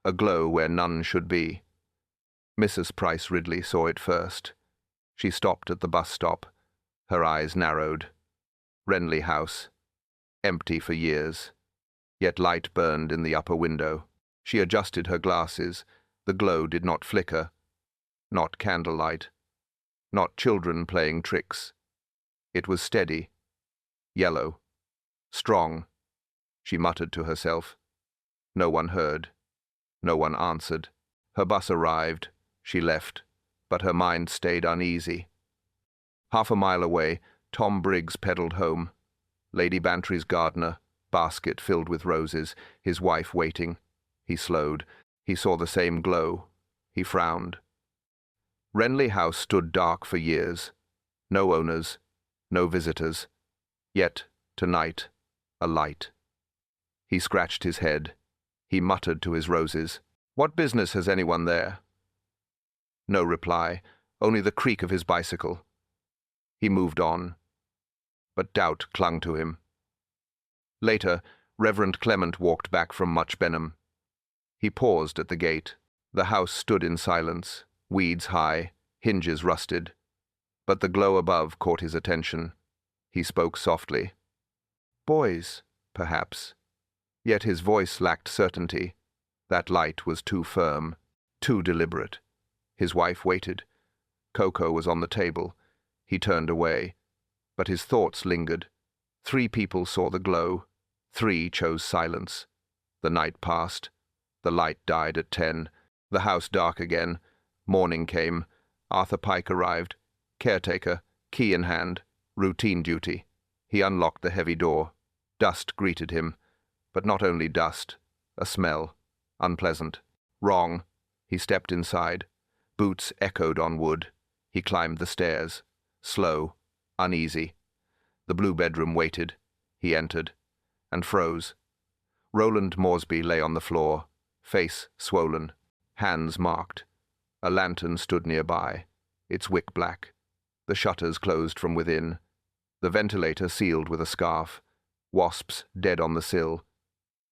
a glow where none should be. Mrs. Price Ridley saw it first. She stopped at the bus stop. Her eyes narrowed. Renly House, empty for years. Yet light burned in the upper window. She adjusted her glasses. The glow did not flicker. Not candlelight. Not children playing tricks. It was steady. Yellow. Strong. She muttered to herself. No one heard. No one answered. Her bus arrived. She left, but her mind stayed uneasy. Half a mile away, Tom Briggs pedalled home. Lady Bantry's gardener, basket filled with roses, his wife waiting. He slowed. He saw the same glow. He frowned. Renly House stood dark for years. No owners, no visitors. Yet, tonight, a light. He scratched his head. He muttered to his roses, "What business has anyone there?" No reply, only the creak of his bicycle. He moved on, but doubt clung to him. Later, Reverend Clement walked back from Much Benham. He paused at the gate. The house stood in silence, weeds high, hinges rusted. But the glow above caught his attention. He spoke softly. Boys, perhaps. Yet his voice lacked certainty. That light was too firm, too deliberate. His wife waited. Cocoa was on the table. He turned away, but his thoughts lingered. 3 people saw the glow. 3 chose silence. The night passed. The light died at 10. The house dark again. Morning came. Arthur Pike arrived. Caretaker, key in hand, routine duty. He unlocked the heavy door. Dust greeted him. But not only dust. A smell. Unpleasant. Wrong. He stepped inside. Boots echoed on wood. He climbed the stairs. Slow. Uneasy. The blue bedroom waited. He entered. And froze. Roland Moresby lay on the floor. Face swollen. Hands marked. A lantern stood nearby. Its wick black. The shutters closed from within. The ventilator sealed with a scarf. Wasps dead on the sill.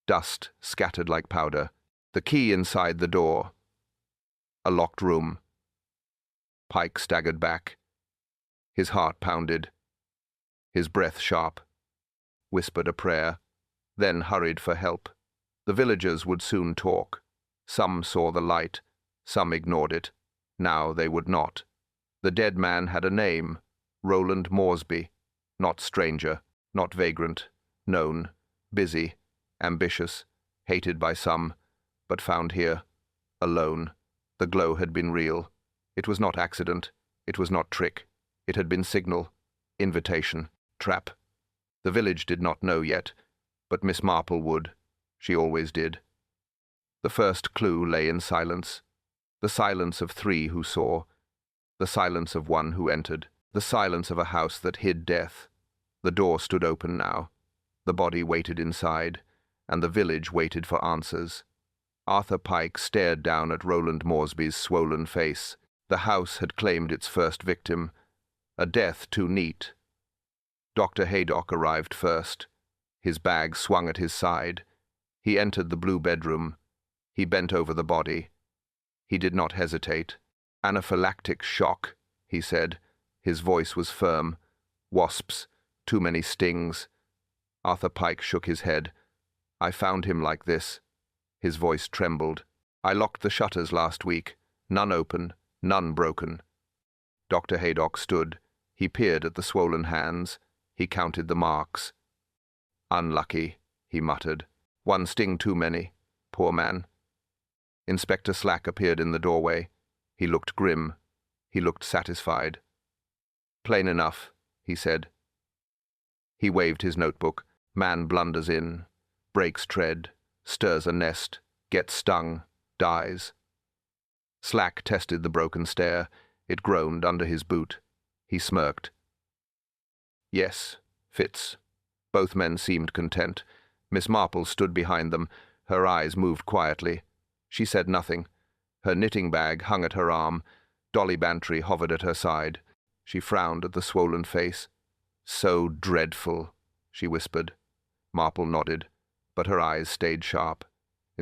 Dust scattered like powder. The key inside the door. A locked room. Pike staggered back. His heart pounded. His breath sharp. Whispered a prayer. Then hurried for help. The villagers would soon talk. Some saw the light. Some ignored it. Now they would not. The dead man had a name. Roland Moresby. Not stranger. Not vagrant. Known. Busy. Ambitious. Hated by some. But found here. Alone. The glow had been real. It was not accident. It was not trick. It had been signal. Invitation. Trap. The village did not know yet, but Miss Marple would. She always did. The first clue lay in silence. The silence of 3 who saw. The silence of 1 who entered. The silence of a house that hid death. The door stood open now. The body waited inside, and the village waited for answers. Arthur Pike stared down at Roland Moresby's swollen face. The house had claimed its first victim. A death too neat. Dr. Haydock arrived first. His bag swung at his side. He entered the blue bedroom. He bent over the body. He did not hesitate. Anaphylactic shock, he said. His voice was firm. Wasps. Too many stings. Arthur Pike shook his head. I found him like this. His voice trembled. I locked the shutters last week. None open, none broken. Dr. Haydock stood. He peered at the swollen hands. He counted the marks. Unlucky, he muttered. 1 sting too many. Poor man. Inspector Slack appeared in the doorway. He looked grim. He looked satisfied. Plain enough, he said. He waved his notebook. Man blunders in. Breaks tread. Stirs a nest. Gets stung. Dies. Slack tested the broken stair. It groaned under his boot. He smirked. Yes, fits. Both men seemed content. Miss Marple stood behind them. Her eyes moved quietly. She said nothing. Her knitting bag hung at her arm. Dolly Bantry hovered at her side. She frowned at the swollen face. So dreadful, she whispered. Marple nodded, but her eyes stayed sharp.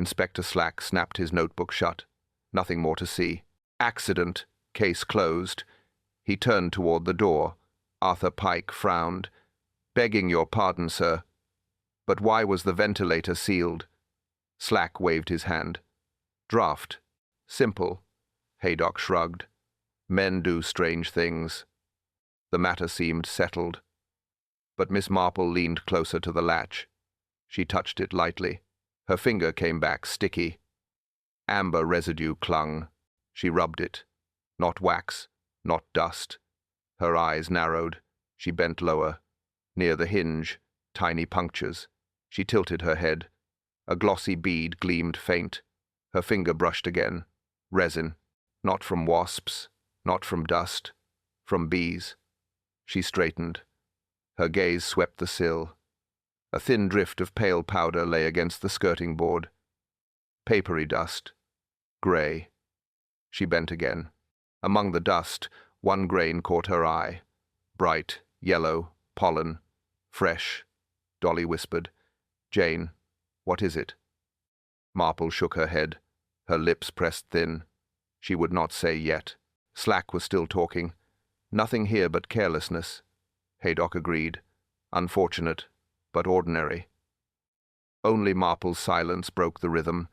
Inspector Slack snapped his notebook shut. Nothing more to see. Accident. Case closed. He turned toward the door. Arthur Pike frowned. "Begging your pardon, sir. But why was the ventilator sealed?" Slack waved his hand. "Draft. Simple." Haydock shrugged. "Men do strange things." The matter seemed settled. But Miss Marple leaned closer to the latch. She touched it lightly. Her finger came back sticky. Amber residue clung. She rubbed it. Not wax, not dust. Her eyes narrowed. She bent lower. Near the hinge, tiny punctures. She tilted her head. A glossy bead gleamed faint. Her finger brushed again. Resin. Not from wasps, not from dust. From bees. She straightened. Her gaze swept the sill. A thin drift of pale powder lay against the skirting board. Papery dust. Grey. She bent again. Among the dust, one grain caught her eye. Bright, yellow, pollen. Fresh. Dolly whispered, "Jane, what is it?" Marple shook her head. Her lips pressed thin. She would not say yet. Slack was still talking. "Nothing here but carelessness." Haydock agreed. "Unfortunate, but ordinary." Only Marple's silence broke the rhythm.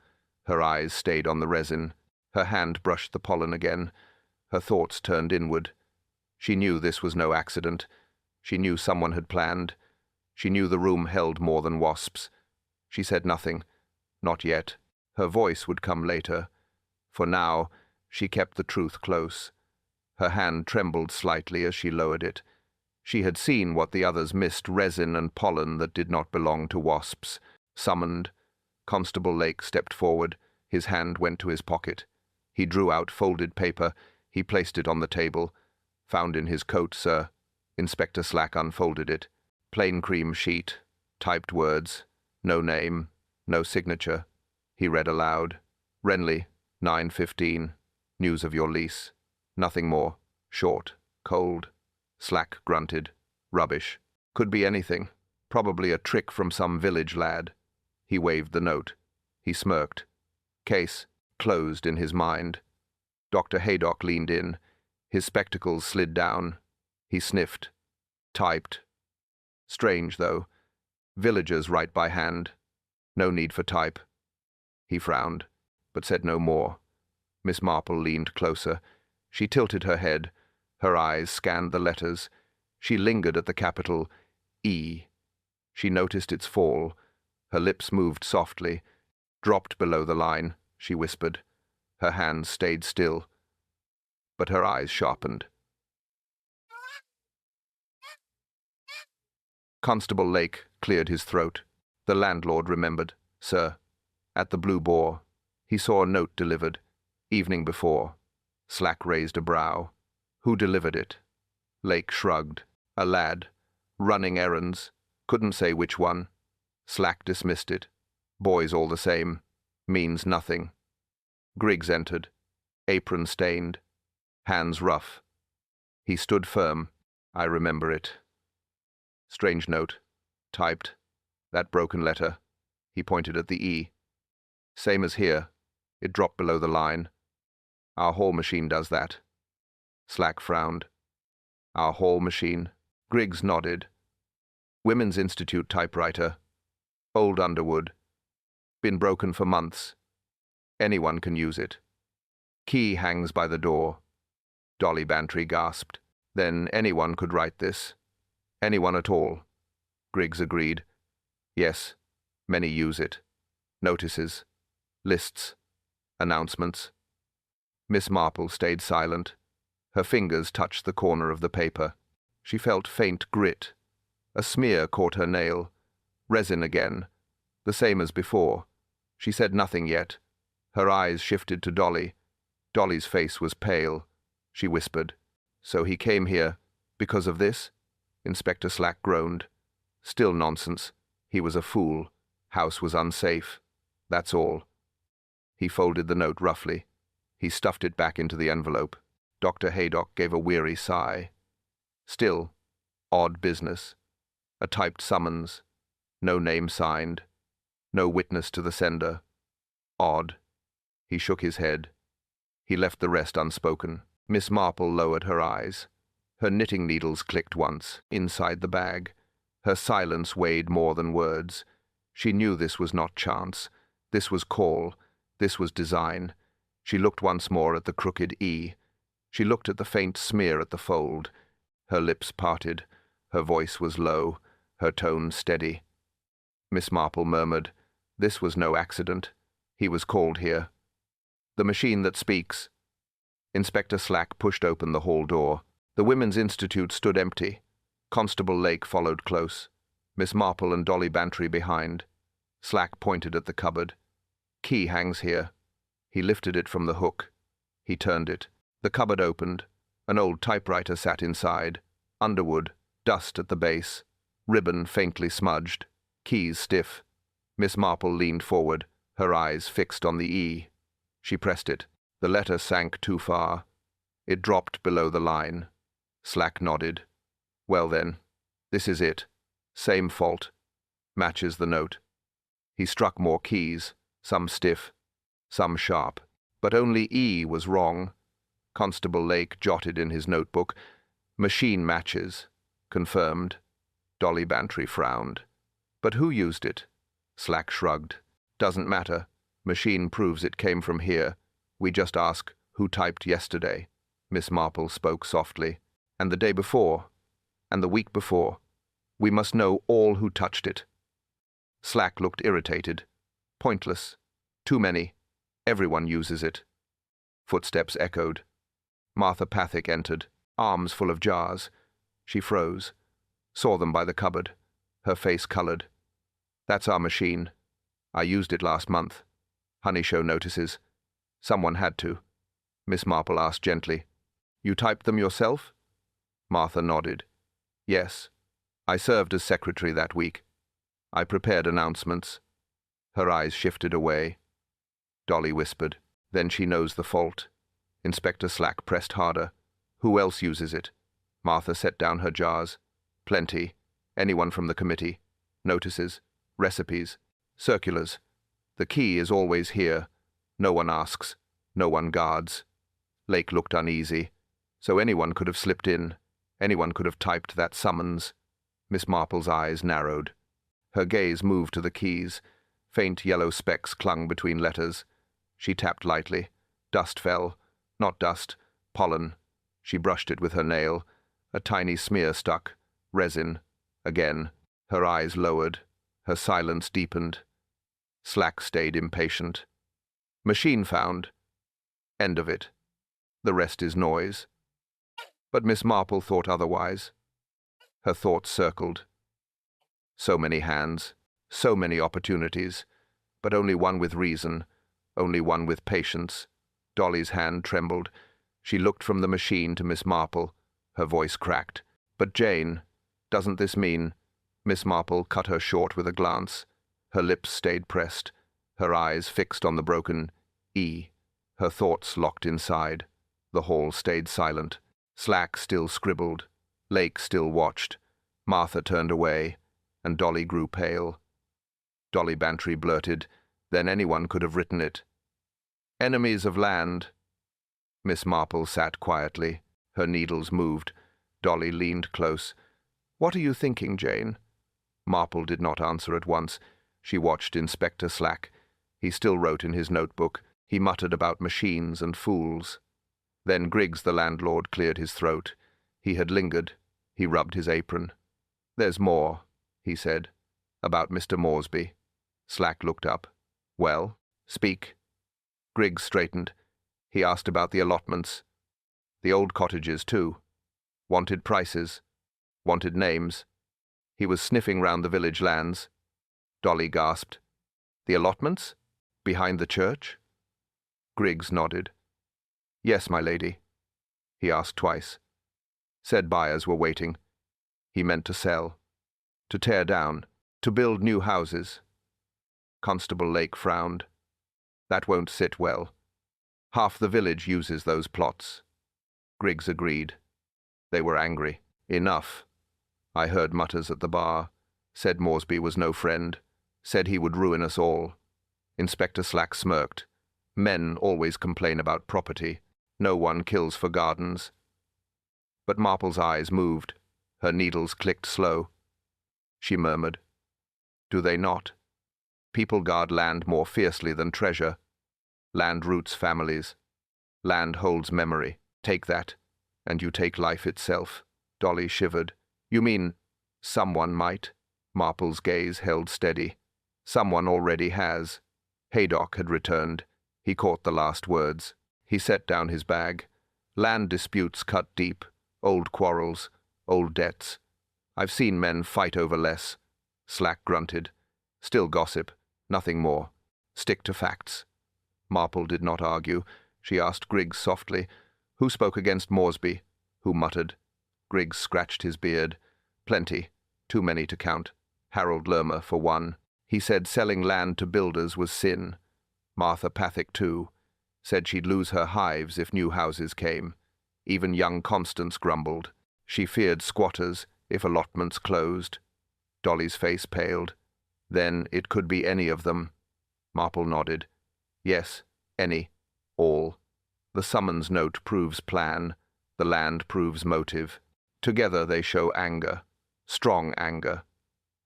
Her eyes stayed on the resin. Her hand brushed the pollen again. Her thoughts turned inward. She knew this was no accident. She knew someone had planned. She knew the room held more than wasps. She said nothing. Not yet. Her voice would come later. For now, she kept the truth close. Her hand trembled slightly as she lowered it. She had seen what the others missed, resin and pollen that did not belong to wasps. Summoned. Constable Lake stepped forward. His hand went to his pocket. He drew out folded paper. He placed it on the table. "Found in his coat, sir." Inspector Slack unfolded it. Plain cream sheet. Typed words. No name. No signature. He read aloud. "Renly, 9:15. News of your lease." Nothing more. Short. Cold. Slack grunted. Rubbish. Could be anything. Probably a trick from some village lad. He waved the note. He smirked. Case closed in his mind. Dr. Haydock leaned in. His spectacles slid down. He sniffed. Typed. Strange, though. Villagers write by hand. No need for type. He frowned, but said no more. Miss Marple leaned closer. She tilted her head. Her eyes scanned the letters. She lingered at the capital E. She noticed its fall. Her lips moved softly. "Dropped below the line," she whispered. Her hands stayed still, but her eyes sharpened. Constable Lake cleared his throat. The landlord remembered. "Sir, at the Blue Boar. He saw a note delivered. Evening before." Slack raised a brow. "Who delivered it?" Lake shrugged. "A lad. Running errands. Couldn't say which one." Slack dismissed it. "Boys all the same. Means nothing." Griggs entered. Apron stained. Hands rough. He stood firm. "I remember it." Strange note. Typed. That broken letter. He pointed at the E. "Same as here. It dropped below the line. Our hall machine does that." Slack frowned. "Our hall machine?" Griggs nodded. "Women's Institute typewriter. Old Underwood. Been broken for months. Anyone can use it. Key hangs by the door." Dolly Bantry gasped. "Then anyone could write this? Anyone at all?" Griggs agreed. "Yes, many use it. Notices. Lists. Announcements." Miss Marple stayed silent. Her fingers touched the corner of the paper. She felt faint grit. A smear caught her nail. Resin again. The same as before. She said nothing yet. Her eyes shifted to Dolly. Dolly's face was pale. She whispered, "So he came here because of this?" Inspector Slack groaned. "Still nonsense. He was a fool. House was unsafe. That's all." He folded the note roughly. He stuffed it back into the envelope. Dr. Haydock gave a weary sigh. Still, odd business. A typed summons. No name signed. No witness to the sender. Odd. He shook his head. He left the rest unspoken. Miss Marple lowered her eyes. Her knitting needles clicked once, inside the bag. Her silence weighed more than words. She knew this was not chance. This was call. This was design. She looked once more at the crooked E. She looked at the faint smear at the fold. Her lips parted. Her voice was low, her tone steady. Miss Marple murmured, "This was no accident. He was called here." "The machine that speaks." Inspector Slack pushed open the hall door. The Women's Institute stood empty. Constable Lake followed close. Miss Marple and Dolly Bantry behind. Slack pointed at the cupboard. "Key hangs here." He lifted it from the hook. He turned it. The cupboard opened. An old typewriter sat inside. Underwood, dust at the base. Ribbon faintly smudged. Keys stiff. Miss Marple leaned forward, her eyes fixed on the E. She pressed it. The letter sank too far. It dropped below the line. Slack nodded. "Well then, this is it. Same fault. Matches the note." He struck more keys, some stiff, some sharp. But only E was wrong. Constable Lake jotted in his notebook, "Machine matches. Confirmed." Dolly Bantry frowned. "But who used it?" Slack shrugged. "Doesn't matter. Machine proves it came from here. We just ask, who typed yesterday?" Miss Marple spoke softly. "And the day before? And the week before? We must know all who touched it." Slack looked irritated. "Pointless. Too many. Everyone uses it." Footsteps echoed. Martha Pathick entered, arms full of jars. She froze. Saw them by the cupboard. Her face colored. "That's our machine. I used it last month. Honey show notices. Someone had to." Miss Marple asked gently, "You typed them yourself?" Martha nodded. "Yes. I served as secretary that week. I prepared announcements." Her eyes shifted away. Dolly whispered, "Then she knows the fault." Inspector Slack pressed harder. "Who else uses it?" Martha set down her jars. "Plenty. Anyone from the committee. Notices. Recipes. Circulars. The key is always here. No one asks. No one guards." Lake looked uneasy. "So anyone could have slipped in. Anyone could have typed that summons." Miss Marple's eyes narrowed. Her gaze moved to the keys. Faint yellow specks clung between letters. She tapped lightly. Dust fell. Not dust. Pollen. She brushed it with her nail. A tiny smear stuck. Resin. Again. Her eyes lowered. Her silence deepened. Slack stayed impatient. "Machine found. End of it. The rest is noise." But Miss Marple thought otherwise. Her thoughts circled. So many hands, so many opportunities, but only one with reason, only one with patience. Dolly's hand trembled. She looked from the machine to Miss Marple. Her voice cracked. "But Jane, doesn't this mean—" Miss Marple cut her short with a glance. Her lips stayed pressed, her eyes fixed on the broken E. Her thoughts locked inside. The hall stayed silent. Slack still scribbled. Lake still watched. Martha turned away, and Dolly grew pale. Dolly Bantry blurted, "Then anyone could have written it." "Enemies of land." Miss Marple sat quietly. Her needles moved. Dolly leaned close. "What are you thinking, Jane?" Marple did not answer at once. She watched Inspector Slack. He still wrote in his notebook. He muttered about machines and fools. Then Griggs, the landlord, cleared his throat. He had lingered. He rubbed his apron. "There's more," he said, "about Mr. Moresby." Slack looked up. "Well, speak." Griggs straightened. He asked about the allotments. The old cottages, too. Wanted prices. Wanted names. He was sniffing round the village lands. Dolly gasped. "The allotments? Behind the church?" Griggs nodded. "Yes, my lady." He asked twice. Said buyers were waiting. He meant to sell. To tear down. To build new houses. Constable Lake frowned. "That won't sit well. Half the village uses those plots." Griggs agreed. They were angry. "Enough." I heard mutters at the bar. Said Moresby was no friend. Said he would ruin us all. Inspector Slack smirked. Men always complain about property. No one kills for gardens. But Marple's eyes moved. Her needles clicked slow. She murmured, "Do they not? People guard land more fiercely than treasure. Land roots families. Land holds memory. Take that, and you take life itself." Dolly shivered. "You mean someone might?" Marple's gaze held steady. "Someone already has." Haydock had returned. He caught the last words. He set down his bag. "Land disputes cut deep. Old quarrels. Old debts. I've seen men fight over less." Slack grunted. "Still gossip. Nothing more. Stick to facts." Marple did not argue. She asked Griggs softly, "Who spoke against Moresby?" Who muttered. Griggs scratched his beard. "Plenty. Too many to count. Harold Lermer, for one. He said selling land to builders was sin. Martha Pathick, too. Said she'd lose her hives if new houses came. Even young Constance grumbled. She feared squatters if allotments closed." Dolly's face paled. "Then it could be any of them." Marple nodded. "Yes, any. All. The summons note proves plan. The land proves motive. Together they show anger. Strong anger."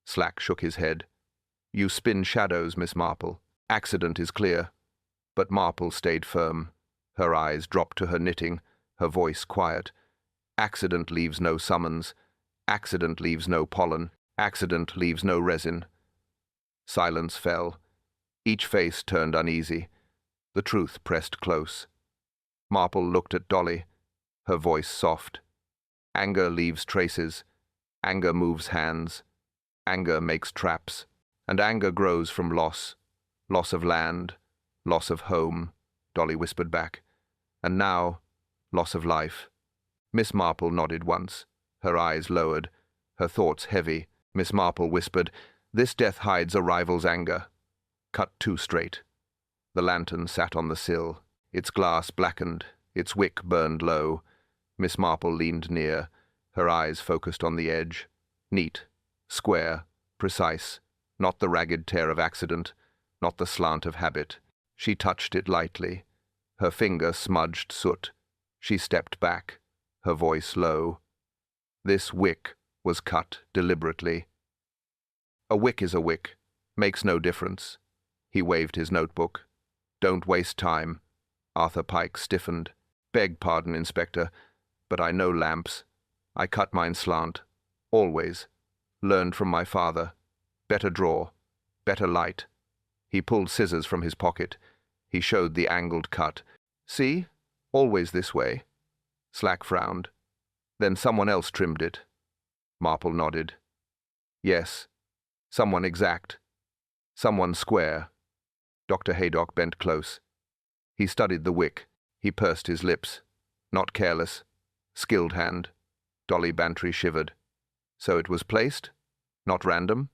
Slack shook his head. "You spin shadows, Miss Marple. Accident is clear." But Marple stayed firm. Her eyes dropped to her knitting, her voice quiet. "Accident leaves no summons. Accident leaves no pollen. Accident leaves no resin." Silence fell. Each face turned uneasy. The truth pressed close. Marple looked at Dolly, her voice soft. "Anger leaves traces. Anger moves hands. Anger makes traps. And anger grows from loss. Loss of land. Loss of home," Dolly whispered back. "And now, loss of life." Miss Marple nodded once. Her eyes lowered, her thoughts heavy. Miss Marple whispered, "This death hides a rival's anger. Cut too straight." The lantern sat on the sill. Its glass blackened, its wick burned low. Miss Marple leaned near, her eyes focused on the edge. Neat, square, precise, not the ragged tear of accident, not the slant of habit. She touched it lightly. Her finger smudged soot. She stepped back, her voice low. This wick was cut deliberately. "A wick is a wick. Makes no difference." He waved his notebook. "Don't waste time." Arthur Pike stiffened. "Beg pardon, Inspector, but I know lamps. I cut mine slant. Always. Learned from my father. Better draw. Better light." He pulled scissors from his pocket. He showed the angled cut. "See? Always this way." Slack frowned. "Then someone else trimmed it." Marple nodded. "Yes. Someone exact. Someone square." Dr. Haydock bent close. He studied the wick. He pursed his lips. "Not careless. Skilled hand." Dolly Bantry shivered. "So it was placed? Not random?"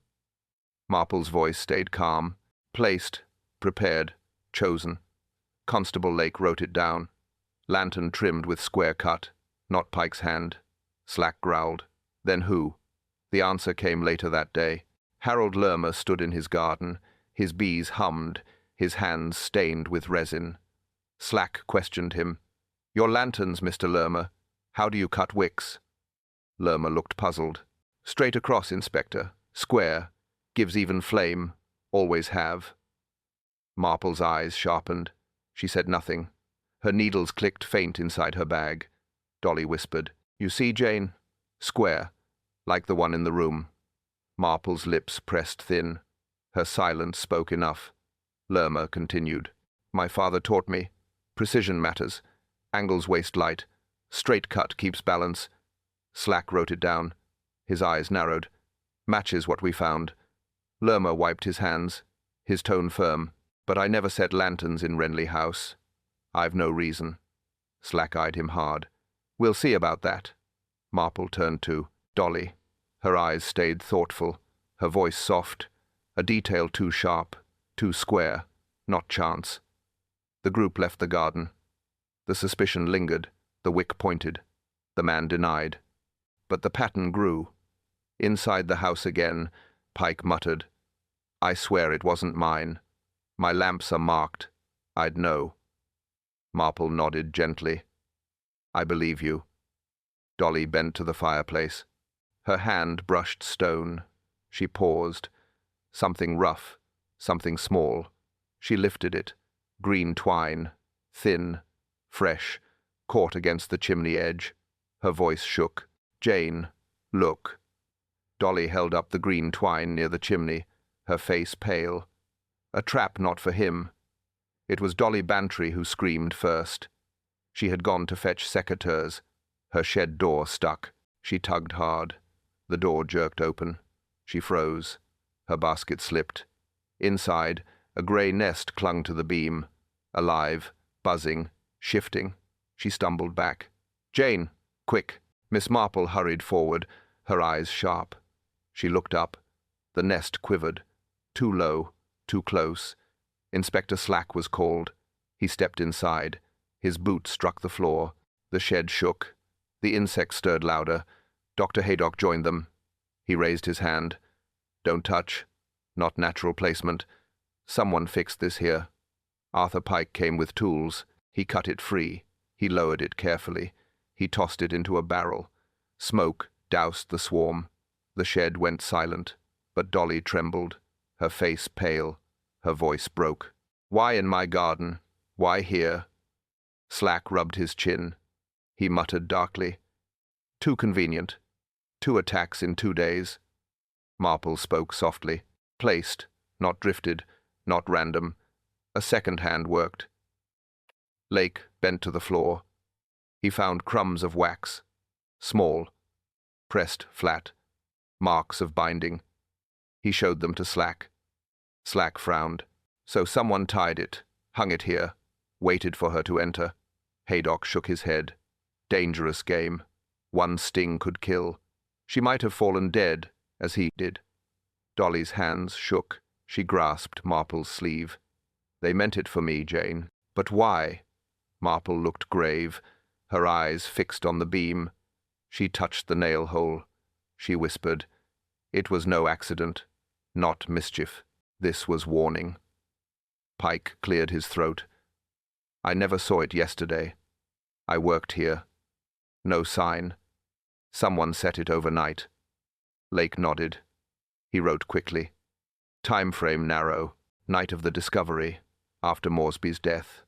Marple's voice stayed calm. "Placed, prepared, chosen. Constable Lake wrote it down. Lantern trimmed with square cut, not Pike's hand." Slack growled. "Then who?" The answer came later that day. Harold Lermer stood in his garden. His bees hummed, his hands stained with resin. Slack questioned him. "Your lanterns, Mr. Lermer. How do you cut wicks?" Lermer looked puzzled. "Straight across, Inspector. Square. Gives even flame. Always have." Marple's eyes sharpened. She said nothing. Her needles clicked faint inside her bag. Dolly whispered, "You see, Jane? Square. Like the one in the room." Marple's lips pressed thin. Her silence spoke enough. Lermer continued, "My father taught me. Precision matters. Angles waste light. Straight cut keeps balance." Slack wrote it down. His eyes narrowed. "Matches what we found." Lermer wiped his hands, his tone firm. "But I never set lanterns in Renly House. I've no reason." Slack eyed him hard. "We'll see about that." Marple turned to Dolly. Her eyes stayed thoughtful, her voice soft, a detail too sharp, too square, not chance. The group left the garden. The suspicion lingered, the wick pointed. The man denied. But the pattern grew. Inside the house again, Pike muttered, "I swear it wasn't mine." My lamps are marked. I'd know. Marple nodded gently. I believe you. Dolly bent to the fireplace. Her hand brushed stone. She paused. Something rough, something small. She lifted it. Green twine, thin, fresh, caught against the chimney edge. Her voice shook. Jane, look. Dolly held up the green twine near the chimney, her face pale. A trap not for him. It was Dolly Bantry who screamed first. She had gone to fetch secateurs. Her shed door stuck. She tugged hard. The door jerked open. She froze. Her basket slipped. Inside, a grey nest clung to the beam. Alive, buzzing, shifting. She stumbled back. Jane, quick! Miss Marple hurried forward, her eyes sharp. She looked up. The nest quivered. Too low, too close. Inspector Slack was called. He stepped inside. His boot struck the floor. The shed shook. The insects stirred louder. Dr. Haydock joined them. He raised his hand. Don't touch. Not natural placement. Someone fixed this here. Arthur Pike came with tools. He cut it free. He lowered it carefully. He tossed it into a barrel. Smoke doused the swarm. The shed went silent, but Dolly trembled, her face pale. Her voice broke. Why in my garden? Why here? Slack rubbed his chin. He muttered darkly. Too convenient. 2 attacks in 2 days. Marple spoke softly. Placed, not drifted, not random. A second hand worked. Lake bent to the floor. He found crumbs of wax. Small. Pressed flat. Marks of binding. He showed them to Slack. Slack frowned. So someone tied it, hung it here, waited for her to enter. Haydock shook his head. Dangerous game. 1 sting could kill. She might have fallen dead, as he did. Dolly's hands shook. She grasped Marple's sleeve. They meant it for me, Jane. But why? Marple looked grave, her eyes fixed on the beam. She touched the nail hole. She whispered, It was no accident, not mischief. This was warning. Pike cleared his throat. I never saw it yesterday. I worked here. No sign. Someone set it overnight. Lake nodded. He wrote quickly. Time frame narrow. Night of the discovery. After Moresby's death.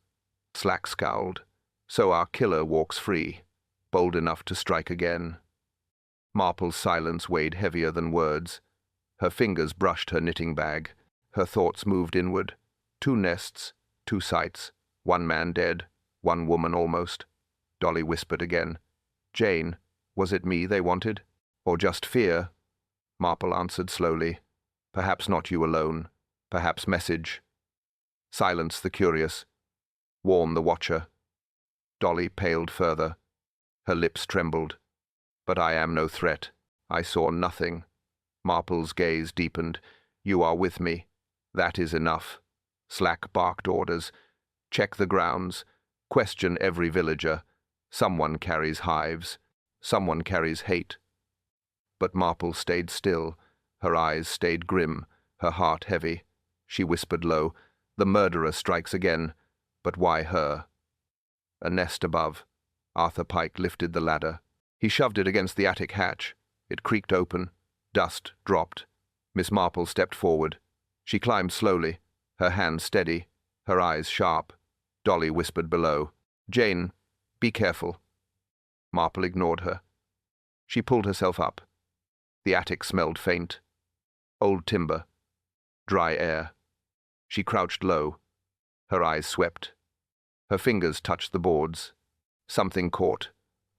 Slack scowled. So our killer walks free. Bold enough to strike again. Marple's silence weighed heavier than words. Her fingers brushed her knitting bag. Her thoughts moved inward. 2 nests, 2 sites, 1 man dead, 1 woman almost. Dolly whispered again. Jane, was it me they wanted? Or just fear? Marple answered slowly. Perhaps not you alone. Perhaps message. Silence the curious. Warn the watcher. Dolly paled further. Her lips trembled. But I am no threat. I saw nothing. Marple's gaze deepened. You are with me. That is enough. Slack barked orders. Check the grounds. Question every villager. Someone carries hives. Someone carries hate. But Marple stayed still. Her eyes stayed grim, her heart heavy. She whispered low, The murderer strikes again. But why her? A nest above. Arthur Pike lifted the ladder. He shoved it against the attic hatch. It creaked open. Dust dropped. Miss Marple stepped forward. She climbed slowly, her hand steady, her eyes sharp. Dolly whispered below, Jane, be careful. Marple ignored her. She pulled herself up. The attic smelled faint. Old timber. Dry air. She crouched low. Her eyes swept. Her fingers touched the boards. Something caught.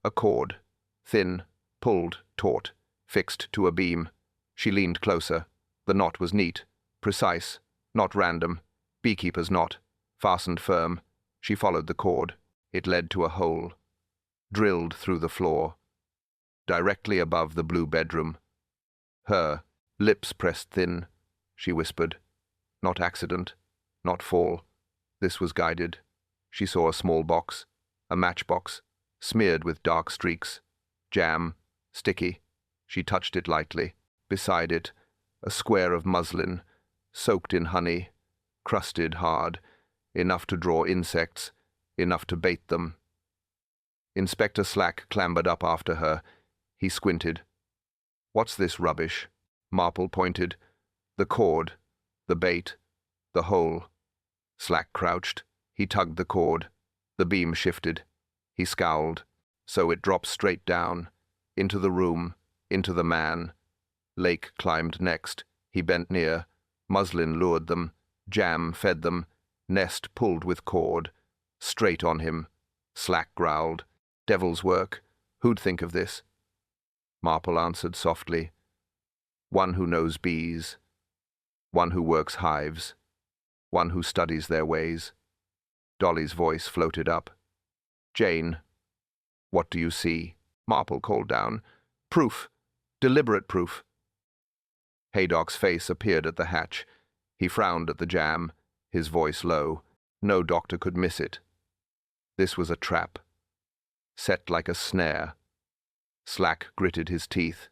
A cord. Thin, pulled, taut, fixed to a beam. She leaned closer. The knot was neat, precise, not random. Beekeeper's knot, fastened firm. She followed the cord. It led to a hole. Drilled through the floor. Directly above the blue bedroom. Her, lips pressed thin. She whispered. Not accident. Not fall. This was guided. She saw a small box. A matchbox. Smeared with dark streaks. Jam. Sticky. She touched it lightly. Beside it, a square of muslin, soaked in honey. crusted hard, enough to draw insects, enough to bait them. Inspector Slack clambered up after her. He squinted. "What's this rubbish?" Marple pointed. "The cord, the bait, the hole." Slack crouched. He tugged the cord. The beam shifted. He scowled. So it dropped straight down, into the room, into the man. Lake climbed next. He bent near. Muslin lured them. Jam fed them. Nest pulled with cord. Straight on him. Slack growled. "Devil's work. Who'd think of this?" Marple answered softly. "One who knows bees. One who works hives. One who studies their ways." Dolly's voice floated up. "Jane, what do you see?" Marple called down. "Proof. Deliberate proof." Haydock's face appeared at the hatch. He frowned at the jam, his voice low. No doctor could miss it. This was a trap. Set like a snare. Slack gritted his teeth.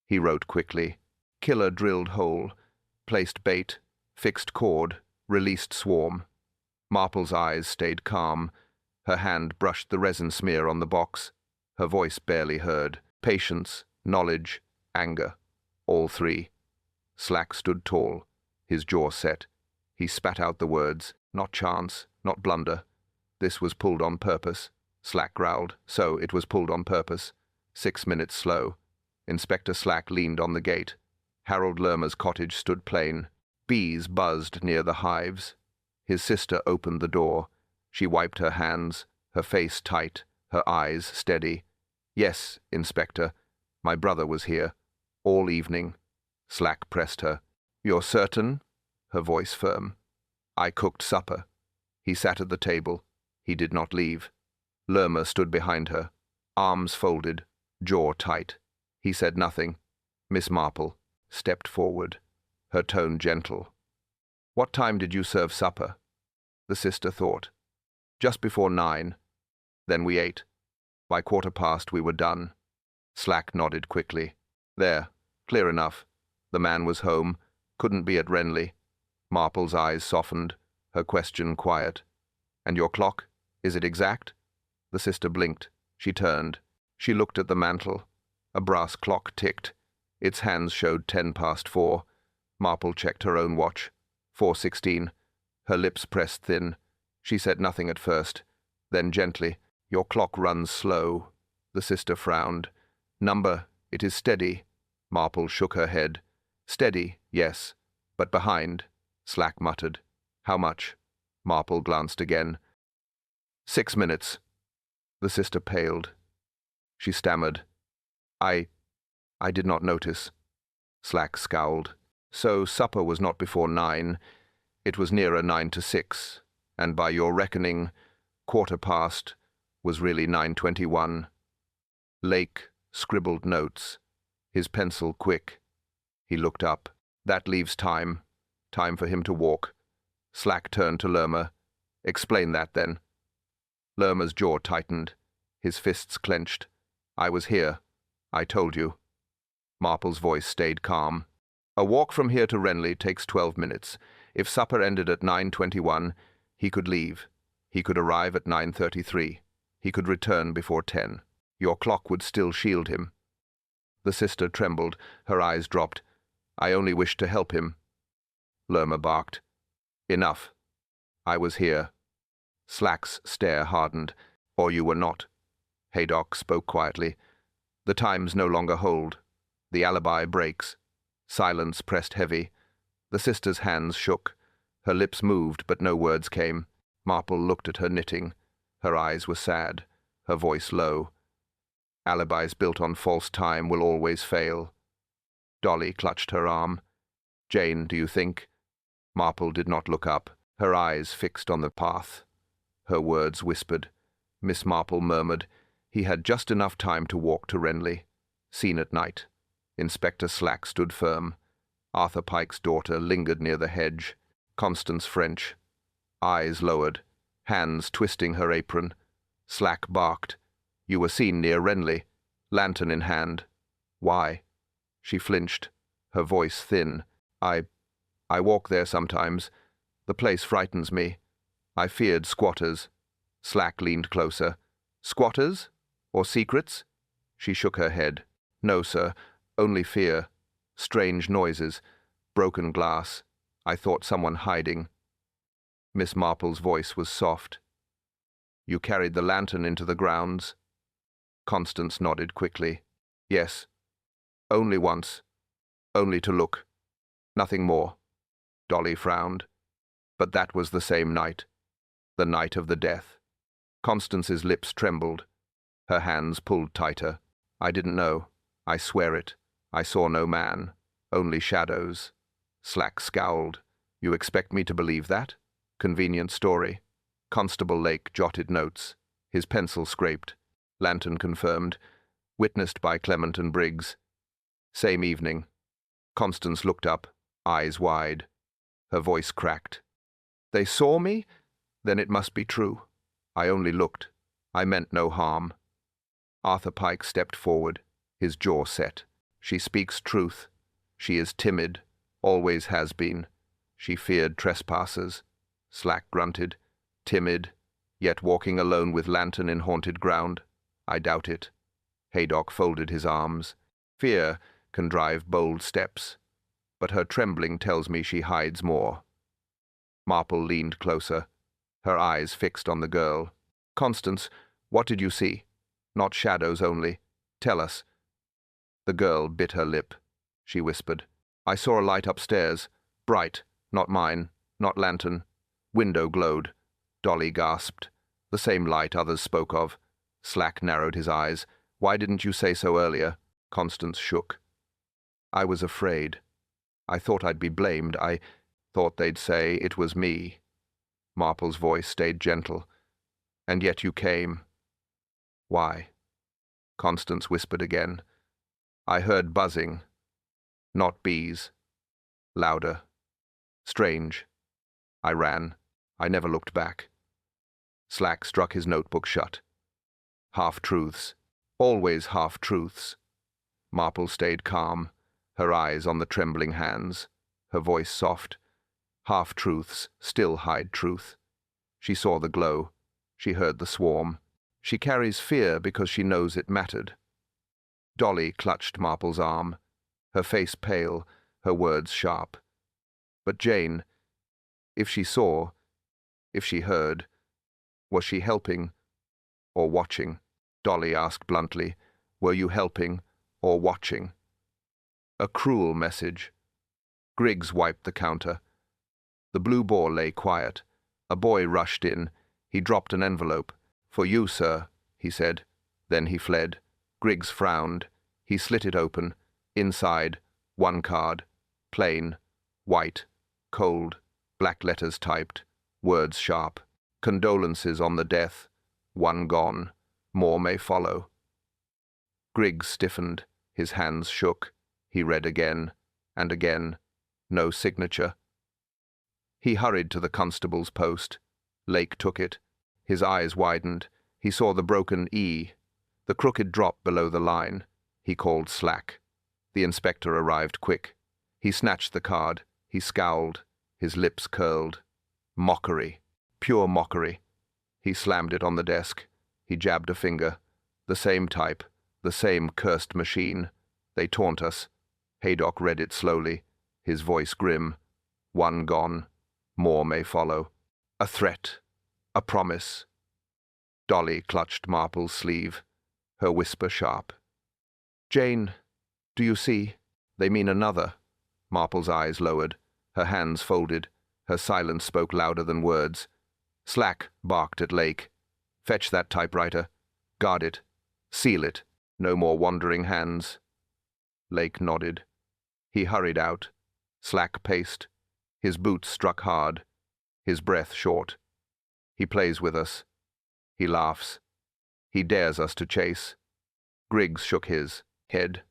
He wrote quickly. Killer drilled hole. Placed bait. Fixed cord. Released swarm. Marple's eyes stayed calm. Her hand brushed the resin smear on the box. Her voice barely heard. Patience, knowledge, anger. All three. Slack stood tall, his jaw set. He spat out the words. Not chance, not blunder. This was pulled on purpose. Slack growled. So it was pulled on purpose. 6 minutes slow. Inspector Slack leaned on the gate. Harold Lermer's cottage stood plain. Bees buzzed near the hives. His sister opened the door. She wiped her hands, her face tight, her eyes steady. "Yes, Inspector, my brother was here. All evening." Slack pressed her. "You're certain?" Her voice firm. "I cooked supper." He sat at the table. He did not leave. Lermer stood behind her, arms folded, jaw tight. He said nothing. Miss Marple stepped forward, her tone gentle. "What time did you serve supper?" The sister thought. "Just before 9. Then we ate. By 1:15 we were done." Slack nodded quickly. "There, clear enough. The man was home, couldn't be at Renly." Marple's eyes softened, her question quiet. "And your clock? Is it exact?" The sister blinked. She turned. She looked at the mantel. A brass clock ticked. Its hands showed 4:10. Marple checked her own watch. 4:16. Her lips pressed thin. She said nothing at first. Then gently, "Your clock runs slow." The sister frowned. "Number, it is steady." Marple shook her head. "Steady, yes, but behind," Slack muttered. "How much?" Marple glanced again. 6 minutes. The sister paled. She stammered. I did not notice." Slack scowled. "So supper was not before 9. It was nearer 9 to 6, and by your reckoning, 1:15 was really 9:21. Lake scribbled notes, his pencil quick. He looked up. "That leaves time. Time for him to walk." Slack turned to Lermer. "Explain that, then." Lermer's jaw tightened, his fists clenched. "I was here. I told you." Marple's voice stayed calm. "A walk from here to Renly takes 12 minutes. If supper ended at 9:21, he could leave. He could arrive at 9:33. He could return before 10. Your clock would still shield him." The sister trembled. Her eyes dropped. "I only wished to help him." Lermer barked. "Enough. I was here." Slack's stare hardened. "Or you were not." Haydock spoke quietly. "The times no longer hold. The alibi breaks." Silence pressed heavy. The sister's hands shook. Her lips moved, but no words came. Marple looked at her knitting. Her eyes were sad, her voice low. "Alibis built on false time will always fail." Dolly clutched her arm. "Jane, do you think?" Marple did not look up, her eyes fixed on the path. Her words whispered. Miss Marple murmured. He had just enough time to walk to Renly. Seen at night. Inspector Slack stood firm. Arthur Pike's daughter lingered near the hedge. Constance French. Eyes lowered, hands twisting her apron. Slack barked. "You were seen near Renly, lantern in hand. Why?" She flinched, her voice thin. I walk there sometimes. The place frightens me. I feared squatters. Slack leaned closer. Squatters? Or secrets? She shook her head. No, sir. Only fear. Strange noises. Broken glass. I thought someone hiding. Miss Marple's voice was soft. You carried the lantern into the grounds? Constance nodded quickly. Yes. Only once. Only to look. Nothing more. Dolly frowned. But that was the same night. The night of the death. Constance's lips trembled. Her hands pulled tighter. I didn't know. I swear it. I saw no man. Only shadows. Slack scowled. You expect me to believe that? Convenient story. Constable Lake jotted notes. His pencil scraped. Lantern confirmed. Witnessed by Clement and Briggs. Same evening. Constance looked up, eyes wide. Her voice cracked. They saw me? Then it must be true. I only looked. I meant no harm. Arthur Pike stepped forward, his jaw set. She speaks truth. She is timid, always has been. She feared trespassers. Slack grunted. Timid, yet walking alone with lantern in haunted ground. I doubt it. Haydock folded his arms. Fear can drive bold steps, but her trembling tells me she hides more. Marple leaned closer, her eyes fixed on the girl. Constance, what did you see? Not shadows only. Tell us. The girl bit her lip. She whispered. I saw a light upstairs. Bright. Not mine. Not lantern. Window glowed. Dolly gasped. The same light others spoke of. Slack narrowed his eyes. Why didn't you say so earlier? Constance shook. I was afraid. I thought I'd be blamed. I thought they'd say it was me. Marple's voice stayed gentle. And yet you came. Why? Constance whispered again. I heard buzzing. Not bees. Louder. Strange. I ran. I never looked back. Slack struck his notebook shut. Half-truths. Always half-truths. Marple stayed calm, her eyes on the trembling hands, her voice soft. Half-truths still hide truth. She saw the glow. She heard the swarm. She carries fear because she knows it mattered. Dolly clutched Marple's arm, her face pale, her words sharp. But Jane, if she saw, if she heard, was she helping or watching? Dolly asked bluntly, were you helping or watching? A cruel message. Griggs wiped the counter. The blue bore lay quiet. A boy rushed in. He dropped an envelope. For you, sir, he said. Then he fled. Griggs frowned. He slit it open. Inside, one card. Plain. White. Cold. Black letters typed. Words sharp. Condolences on the death. One gone. More may follow. Griggs stiffened. His hands shook. He read again. And again. No signature. He hurried to the constable's post. Lake took it. His eyes widened. He saw the broken E, the crooked drop below the line. He called Slack. The inspector arrived quick. He snatched the card. He scowled. His lips curled. Mockery. Pure mockery. He slammed it on the desk. He jabbed a finger. The same type. The same cursed machine. They taunt us. Haydock read it slowly, his voice grim. One gone. More may follow. A threat. A promise. Dolly clutched Marple's sleeve, her whisper sharp. Jane, do you see? They mean another. Marple's eyes lowered, her hands folded. Her silence spoke louder than words. Slack barked at Lake. Fetch that typewriter. Guard it. Seal it. No more wandering hands. Lake nodded. He hurried out. Slack paced. His boots struck hard. His breath short. He plays with us. He laughs. He dares us to chase. Griggs shook his head.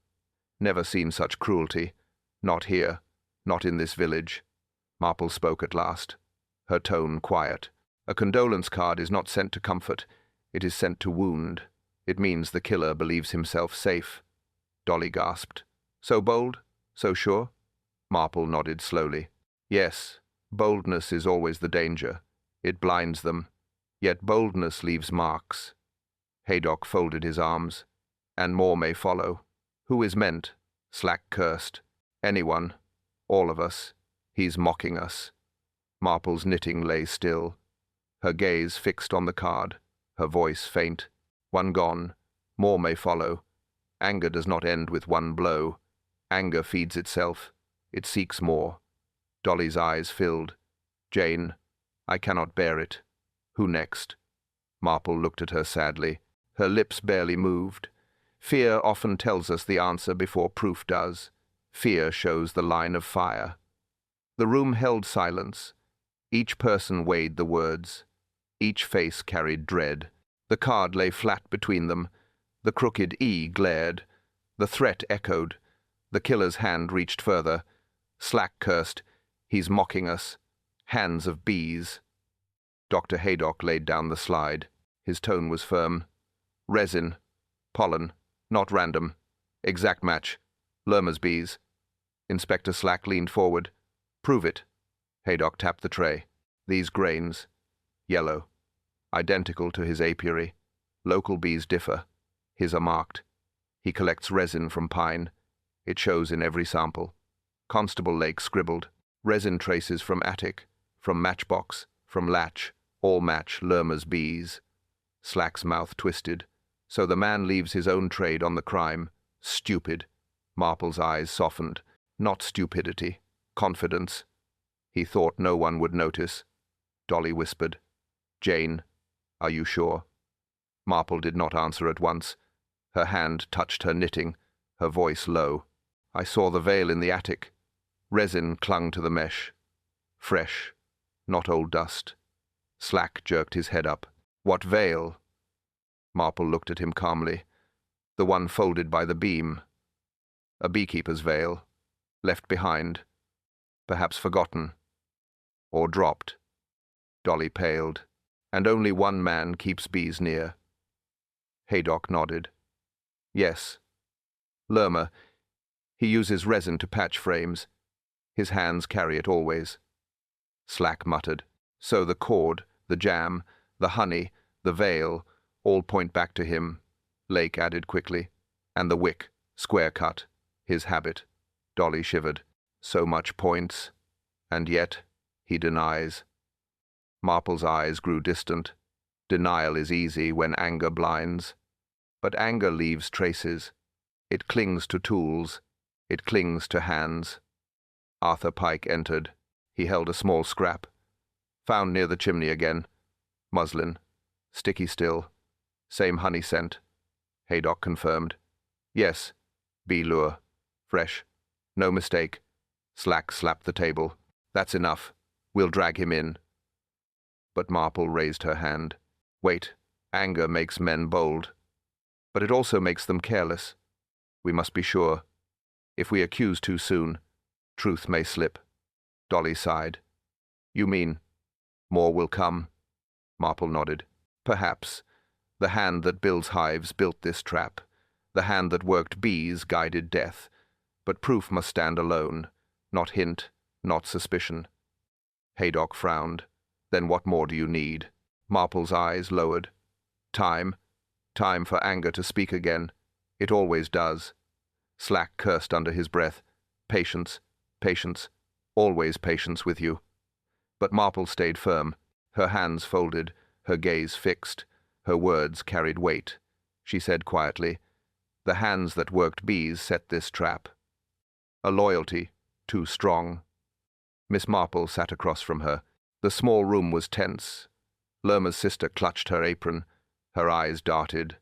Never seen such cruelty. Not here. Not in this village. Marple spoke at last, her tone quiet. A condolence card is not sent to comfort. It is sent to wound. It means the killer believes himself safe. Dolly gasped. So bold? So sure? Marple nodded slowly. Yes, Boldness is always the danger. It blinds them. Yet boldness leaves marks. Haydock folded his arms. And more may follow. Who is meant? Slack cursed. Anyone. All of us. He's mocking us. Marple's knitting lay still. Her gaze fixed on the card. Her voice faint. One gone. More may follow. Anger does not end with one blow. Anger feeds itself. It seeks more. Dolly's eyes filled. Jane, I cannot bear it. Who next? Marple looked at her sadly. Her lips barely moved. Fear often tells us the answer before proof does. Fear shows the line of fire. The room held silence. Each person weighed the words. Each face carried dread. The card lay flat between them. The crooked E glared. The threat echoed. The killer's hand reached further. Slack cursed. He's mocking us. Hands of bees. Dr. Haydock laid down the slide. His tone was firm. Resin. Pollen. Not random. Exact match. Lerma's bees. Inspector Slack leaned forward. Prove it. Haydock tapped the tray. These grains. Yellow. Identical to his apiary. Local bees differ. His are marked. He collects resin from pine. It shows in every sample. Constable Lake scribbled. Resin traces from attic, from matchbox, from latch, all match Lerma's bees. Slack's mouth twisted. So the man leaves his own trade on the crime. Stupid. Marple's eyes softened. Not stupidity. Confidence. He thought no one would notice. Dolly whispered. Jane, are you sure? Marple did not answer at once. Her hand touched her knitting, her voice low. I saw the veil in the attic. Resin clung to the mesh. Fresh, not old dust. Slack jerked his head up. What veil? Marple looked at him calmly. The one folded by the beam. A beekeeper's veil. Left behind. Perhaps forgotten. Or dropped. Dolly paled. And only one man keeps bees near. Haydock nodded. Yes. Lerma. He uses resin to patch frames. His hands carry it always. Slack muttered. So the cord, the jam, the honey, the veil, all point back to him. Lake added quickly. And the wick, square cut, his habit. Dolly shivered. So much points. And yet, he denies. Marple's eyes grew distant. Denial is easy when anger blinds. But anger leaves traces. It clings to tools. It clings to hands. Arthur Pike entered. He held a small scrap. Found near the chimney again. Muslin. Sticky still. Same honey scent. Haydock confirmed. Yes. Bee lure. Fresh. No mistake. Slack slapped the table. That's enough. We'll drag him in. But Marple raised her hand. Wait. Anger makes men bold. But it also makes them careless. We must be sure. If we accuse too soon, truth may slip. Dolly sighed. You mean, more will come? Marple nodded. Perhaps. The hand that builds hives built this trap. The hand that worked bees guided death. But proof must stand alone. Not hint, not suspicion. Haydock frowned. Then what more do you need? Marple's eyes lowered. Time. Time for anger to speak again. It always does. Slack cursed under his breath. Patience. Patience. Always patience with you. But Marple stayed firm. Her hands folded, her gaze fixed. Her words carried weight. She said quietly, The hands that worked bees set this trap. A loyalty, too strong. Miss Marple sat across from her. The small room was tense. Lerma's sister clutched her apron. Her eyes darted.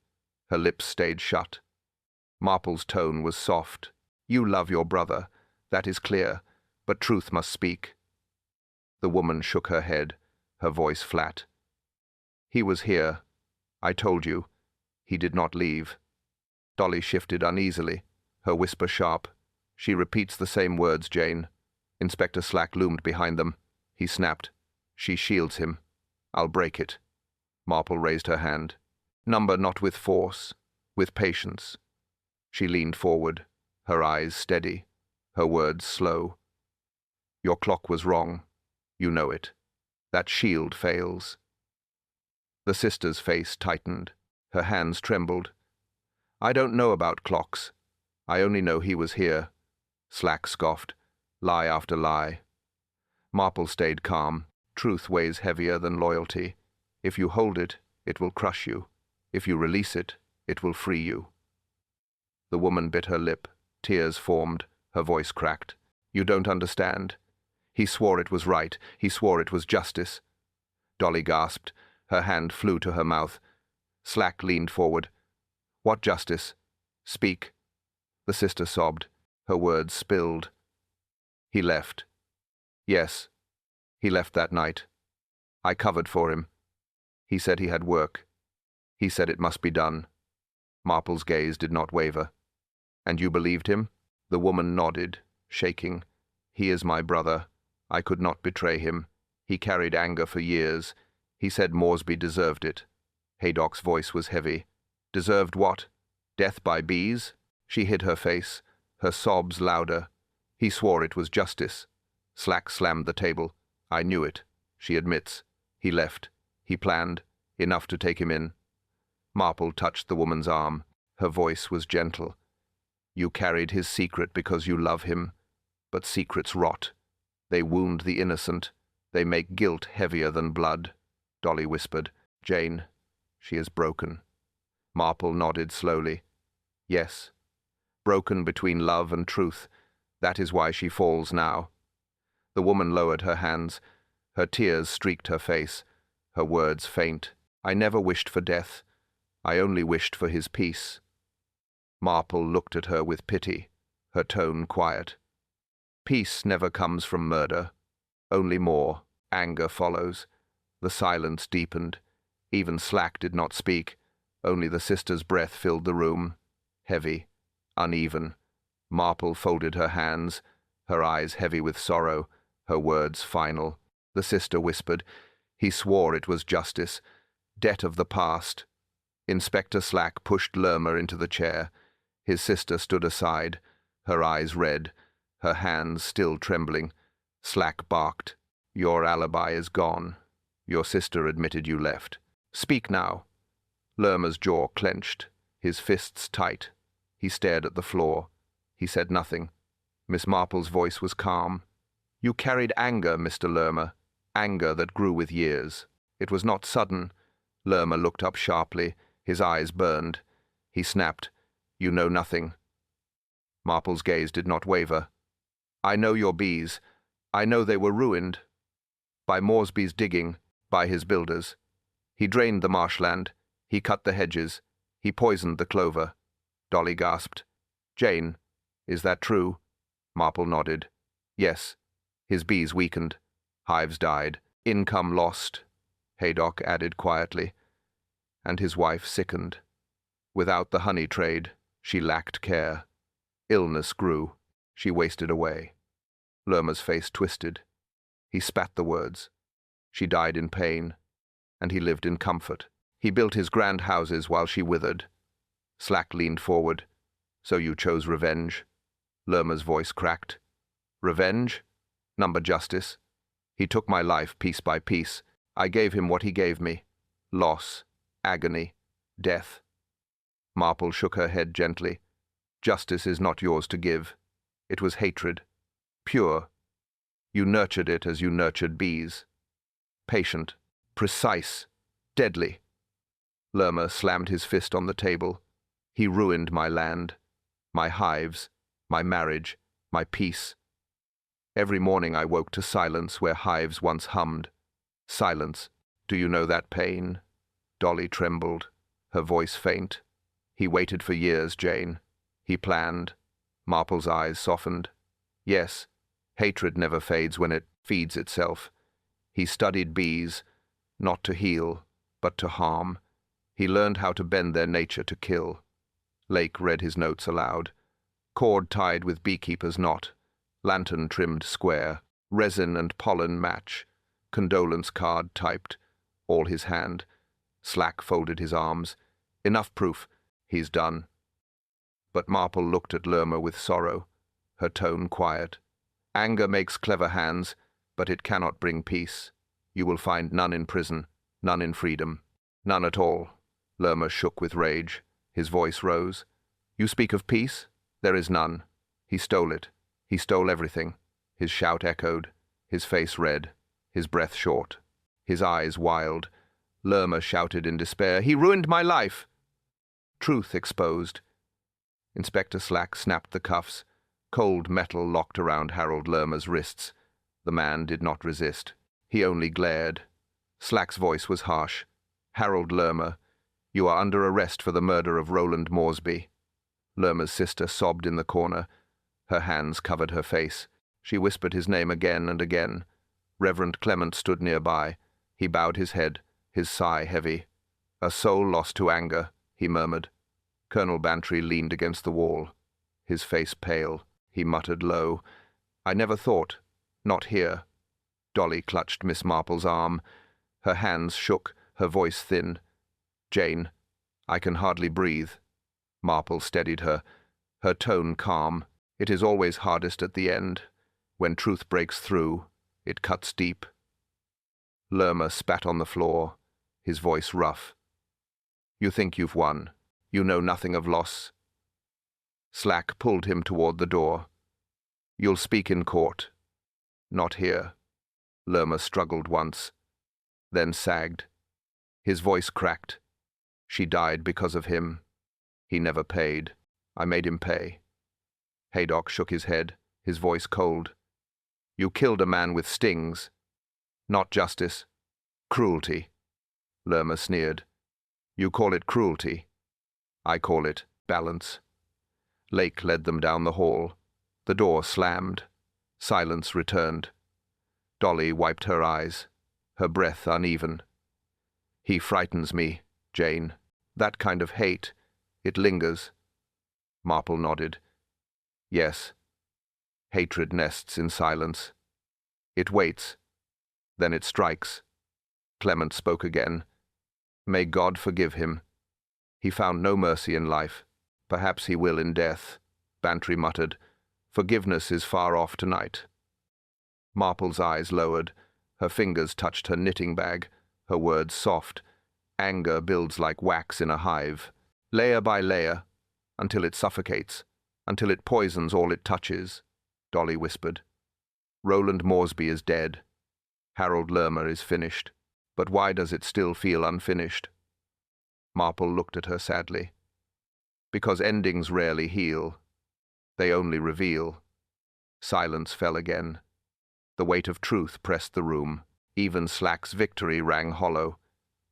Her lips stayed shut. Marple's tone was soft. You love your brother. That is clear. But truth must speak. The woman shook her head, her voice flat. He was here. I told you. He did not leave. Dolly shifted uneasily, her whisper sharp. She repeats the same words, Jane. Inspector Slack loomed behind them. He snapped. She shields him. I'll break it. Marple raised her hand. Number not with force, with patience. She leaned forward, her eyes steady, her words slow. Your clock was wrong. You know it. That shield fails. The sister's face tightened. Her hands trembled. I don't know about clocks. I only know he was here. Slack scoffed. Lie after lie. Marple stayed calm. Truth weighs heavier than loyalty. If you hold it, it will crush you. If you release it, it will free you. The woman bit her lip. Tears formed. Her voice cracked. You don't understand. He swore it was right. He swore it was justice. Dolly gasped. Her hand flew to her mouth. Slack leaned forward. What justice? Speak. The sister sobbed. Her words spilled. He left. Yes, he left that night. I covered for him. He said he had work. He said it must be done. Marple's gaze did not waver. And you believed him? The woman nodded, shaking. He is my brother. I could not betray him. He carried anger for years. He said Moresby deserved it. Haydock's voice was heavy. Deserved what? Death by bees? She hid her face, her sobs louder. He swore it was justice. Slack slammed the table. I knew it. She admits. He left. He planned. Enough to take him in. Marple touched the woman's arm. Her voice was gentle. You carried his secret because you love him. But secrets rot. They wound the innocent. They make guilt heavier than blood. Dolly whispered. Jane, she is broken. Marple nodded slowly. Yes. Broken between love and truth. That is why she falls now. The woman lowered her hands. Her tears streaked her face. Her words faint. I never wished for death. I only wished for his peace. Marple looked at her with pity, her tone quiet. Peace never comes from murder. Only more. Anger follows. The silence deepened. Even Slack did not speak. Only the sister's breath filled the room. Heavy. Uneven. Marple folded her hands, her eyes heavy with sorrow, her words final. The sister whispered. He swore it was justice. Debt of the past. Inspector Slack pushed Lerma into the chair. His sister stood aside, her eyes red, her hands still trembling. Slack barked. Your alibi is gone. Your sister admitted you left. Speak now. Lerma's jaw clenched, his fists tight. He stared at the floor. He said nothing. Miss Marple's voice was calm. You carried anger, Mr. Lerma, anger that grew with years. It was not sudden. Lerma looked up sharply. His eyes burned. He snapped. You know nothing. Marple's gaze did not waver. I know your bees. I know they were ruined. By Moresby's digging, by his builders. He drained the marshland. He cut the hedges. He poisoned the clover. Dolly gasped. Jane, is that true? Marple nodded. Yes. His bees weakened. Hives died. Income lost. Haydock added quietly. And his wife sickened. Without the honey trade, she lacked care. Illness grew. She wasted away. Lerma's face twisted. He spat the words. She died in pain, and he lived in comfort. He built his grand houses while she withered. Slack leaned forward. So you chose revenge? Lerma's voice cracked. Revenge? Number justice. He took my life piece by piece. I gave him what he gave me. Loss, agony, death. Marple shook her head gently. Justice is not yours to give. It was hatred. Pure. You nurtured it as you nurtured bees. Patient, precise, deadly. Lerma slammed his fist on the table. He ruined my land, my hives, my marriage, my peace. Every morning I woke to silence where hives once hummed. Silence. Do you know that pain? Dolly trembled, her voice faint. He waited for years, Jane. He planned. Marple's eyes softened. Yes, hatred never fades when it feeds itself. He studied bees, not to heal, but to harm. He learned how to bend their nature to kill. Lake read his notes aloud. Cord tied with beekeeper's knot. Lantern trimmed square. Resin and pollen match. Condolence card typed. All his hand. Slack folded his arms. Enough proof. He's done. But Marple looked at Lerma with sorrow, her tone quiet. Anger makes clever hands. but it cannot bring peace. You will find none in prison, none in freedom, none at all." Lerma shook with rage. His voice rose. "You speak of peace? There is none. He stole it. He stole everything." His shout echoed, his face red, his breath short, his eyes wild. Lerma shouted in despair, "He ruined my life!" Truth exposed. Inspector Slack snapped the cuffs. Cold metal locked around Harold Lerma's wrists. The man did not resist. He only glared. Slack's voice was harsh. "Harold Lerma, you are under arrest for the murder of Roland Moresby." Lerma's sister sobbed in the corner. Her hands covered her face. She whispered his name again and again. Reverend Clement stood nearby. He bowed his head, his sigh heavy. "A soul lost to anger," he murmured. Colonel Bantry leaned against the wall, his face pale. He muttered low, "I never thought. Not here." Dolly clutched Miss Marple's arm. Her hands shook, her voice thin. "Jane, I can hardly breathe." Marple steadied her, her tone calm. "It is always hardest at the end. When truth breaks through, it cuts deep." Lerma spat on the floor, his voice rough. "You think you've won. You know nothing of loss." Slack pulled him toward the door. "You'll speak in court." "Not here." Lerma struggled once, then sagged. His voice cracked. "She died because of him. He never paid. I made him pay." Haydock shook his head, his voice cold. "You killed a man with stings. Not justice. Cruelty." Lerma sneered. "You call it cruelty. I call it balance." Lake led them down the hall. The door slammed. Silence returned. Dolly wiped her eyes, her breath uneven. "He frightens me, Jane. That kind of hate, it lingers." Marple nodded. "Yes. Hatred nests in silence. It waits. Then it strikes." Clement spoke again. "May God forgive him. He found no mercy in life. Perhaps he will in death." Bantry muttered, "Forgiveness is far off tonight." Marple's eyes lowered. Her fingers touched her knitting bag, her words soft. "Anger builds like wax in a hive, layer by layer, until it suffocates, until it poisons all it touches." Dolly whispered. "Roland Moresby is dead. Harold Lerma is finished. But why does it still feel unfinished?" Marple looked at her sadly. "Because endings rarely heal. They only reveal." Silence fell again. The weight of truth pressed the room. Even Slack's victory rang hollow.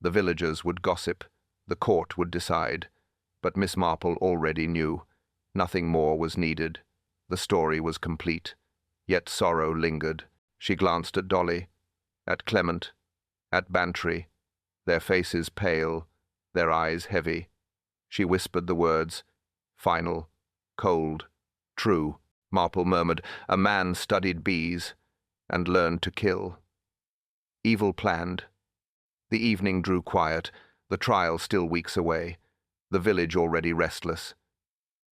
The villagers would gossip. The court would decide. But Miss Marple already knew. Nothing more was needed. The story was complete. Yet sorrow lingered. She glanced at Dolly, at Clement, at Bantry, their faces pale, their eyes heavy. She whispered the words, final, cold, true. Marple murmured, "A man studied bees and learned to kill." Evil planned. The evening drew quiet, the trial still weeks away, the village already restless.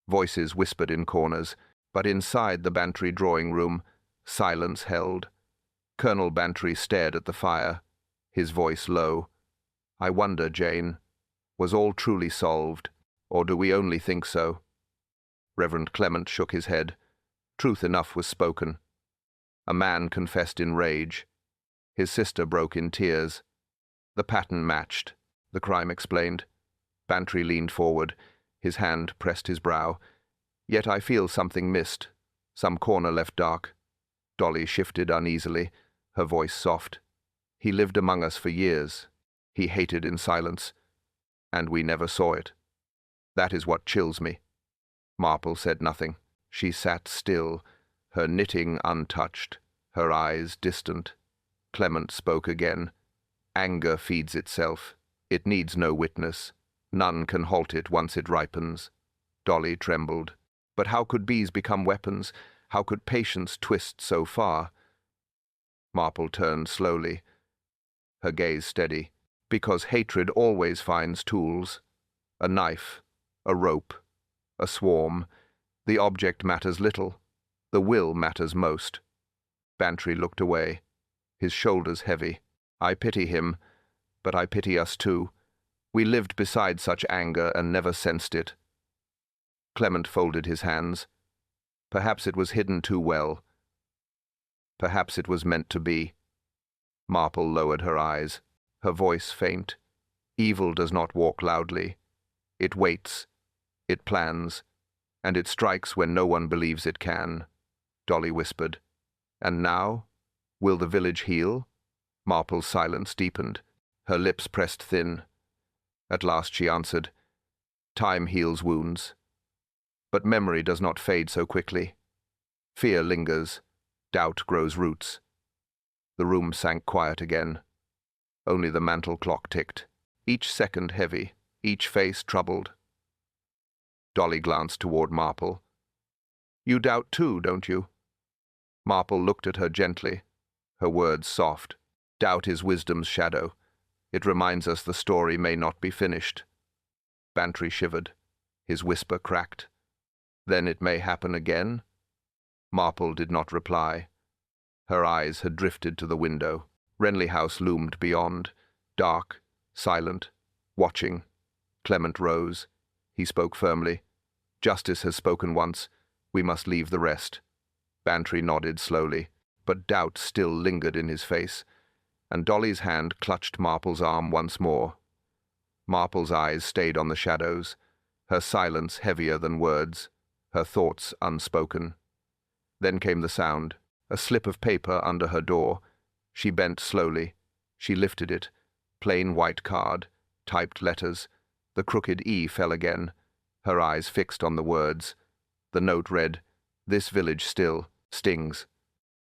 Voices whispered in corners, but inside the Bantry drawing room, silence held. Colonel Bantry stared at the fire, his voice low. "I wonder, Jane, was all truly solved, or do we only think so?" Reverend Clement shook his head. Truth enough was spoken. A man confessed in rage. His sister broke in tears. The pattern matched, the crime explained. Bantry leaned forward. His hand pressed his brow. "Yet I feel something missed, some corner left dark." Dolly shifted uneasily, her voice soft. "He lived among us for years. He hated in silence. And we never saw it. That is what chills me." Marple said nothing. She sat still, her knitting untouched, her eyes distant. Clement spoke again. "Anger feeds itself. It needs no witness. None can halt it once it ripens." Dolly trembled. But how could bees become weapons? How could patience twist so far? Marple turned slowly, her gaze steady. "Because hatred always finds tools. A knife, a rope, a swarm. The object matters little. The will matters most." Bantry looked away. his shoulders heavy. I pity him, but I pity us too. We lived beside such anger and never sensed it. Clement folded his hands. Perhaps it was hidden too well. Perhaps it was meant to be. Marple lowered her eyes, her voice faint. Evil does not walk loudly. It waits, it plans, and it strikes when no one believes it can. Dolly whispered. And now? Will the village heal? Marple's silence deepened. Her lips pressed thin. At last she answered, Time heals wounds. But memory does not fade so quickly. Fear lingers. Doubt grows roots. The room sank quiet again. Only the mantel clock ticked, each second heavy, each face troubled. Dolly glanced toward Marple. You doubt too, don't you? Marple looked at her gently, her words soft. Doubt is wisdom's shadow. It reminds us the story may not be finished. Bantry shivered. His whisper cracked. Then it may happen again? Marple did not reply. Her eyes had drifted to the window. Renly House loomed beyond, dark, silent, watching. Clement rose. He spoke firmly. Justice has spoken once. We must leave the rest. Bantry nodded slowly, but doubt still lingered in his face, and Dolly's hand clutched Marple's arm once more. Marple's eyes stayed on the shadows, her silence heavier than words, her thoughts unspoken. Then came the sound, a slip of paper under her door. She bent slowly. She lifted it. Plain white card, typed letters. The crooked E fell again, her eyes fixed on the words. The note read, This village still stings.